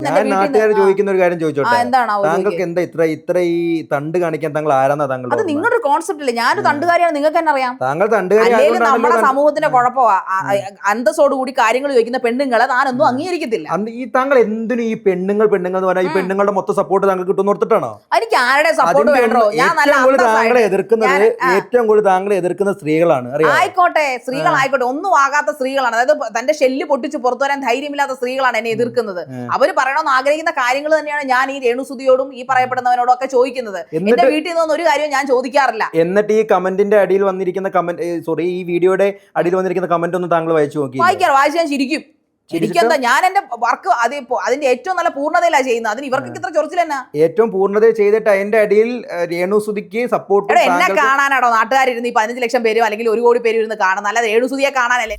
ഞാൻ നാട്ടുകാർ ചോദിക്കുന്ന ഒരു കാര്യം ചോദിച്ചോട്ടെ, എന്താണ് താങ്കൾക്ക് എന്താ ഇത്ര ഈ തണ്ട് കാണിക്കാൻ താങ്കൾ ആരാന്നാ താങ്കൾ? അത് നിങ്ങളുടെ കോൺസെപ്റ്റ് ഇല്ല. ഞാനൊരു തണ്ടുകാരിയാണ്, നിങ്ങൾക്ക് തന്നെ അറിയാം. താങ്കൾ തണ്ടുകാരി നമ്മുടെ സമൂഹത്തിന്റെ കുഴപ്പമാ അന്തസ്സോടുകൂടി കാര്യങ്ങൾ ചോദിക്കുന്ന പെണ്ണുങ്ങളെ താനൊന്നും അംഗീകരിക്കത്തില്ല. ഈ താങ്കൾ എന്തിനും ഈ പെണ്ണുങ്ങൾ എന്ന് പറഞ്ഞാൽ ഈ പെണ്ണുങ്ങളുടെ മൊത്തം സപ്പോർട്ട് താങ്കൾ കിട്ടുന്ന ഓർത്തിട്ടാണോ? എനിക്ക് ആരുടെ സപ്പോർട്ട് വേണ്ടോ? ഞാൻ താങ്കളെ എതിർക്കുന്നത് ഏറ്റവും കൂടുതൽ താങ്കളെ എതിർക്കുന്ന സ്ത്രീകളാണ്. ആയിക്കോട്ടെ, സ്ത്രീകളായിക്കോട്ടെ, ഒന്നും ആകാത്ത സ്ത്രീകളാണ്. അതായത് തന്റെ ഷെല്ല് പൊട്ടിച്ച് പുറത്തു വരാൻ ധൈര്യമില്ലാത്ത സ്ത്രീകളാണ് എന്നെ എതിർക്കുന്നത്. അവര് പറയണമെന്ന് ആഗ്രഹിക്കുന്ന കാര്യങ്ങൾ തന്നെയാണ് ഞാൻ ഈ രേണുസുതിയോടും ഈ പറയപ്പെടുന്നവനോടും ഒക്കെ ചോദിക്കുന്നത്. എന്റെ വീട്ടിൽ നിന്നൊന്നും ഒരു കാര്യവും ഞാൻ ചോദിക്കാറില്ല. എന്നിട്ട് ഈ കമന്റിന്റെ അടിയിൽ വന്നിരിക്കുന്ന ഈ വീഡിയോയുടെ അടിയിൽ വന്നിരിക്കുന്ന കമന്റ് ഒന്ന് താങ്കൾ വായിച്ചു നോക്കി? വായിച്ച് ഞാൻ ചിരിക്കും. ശരിക്കെന്താ, ഞാൻ എന്റെ വർക്ക് അതിന്റെ ഏറ്റവും നല്ല പൂർണ്ണതയിലാണ് ചെയ്യുന്നത്. അതിന് ഇവർക്ക് ഇത്ര ചൊറിച്ചിൽ തന്നെ ഏറ്റവും പൂർണ്ണത ചെയ്തിട്ട് അതിന്റെ അടിയിൽ രേണുസുതിക്ക് സപ്പോർട്ട്. എന്നെ കാണാനാണോ നാട്ടുകാരിരുന്ന് ഈ 15 ലക്ഷം പേരും അല്ലെങ്കിൽ 1 കോടി പേരും ഇരുന്ന് കാണുന്നത്? അല്ലാതെ രേണുസുതിയെ കാണാനല്ലേ?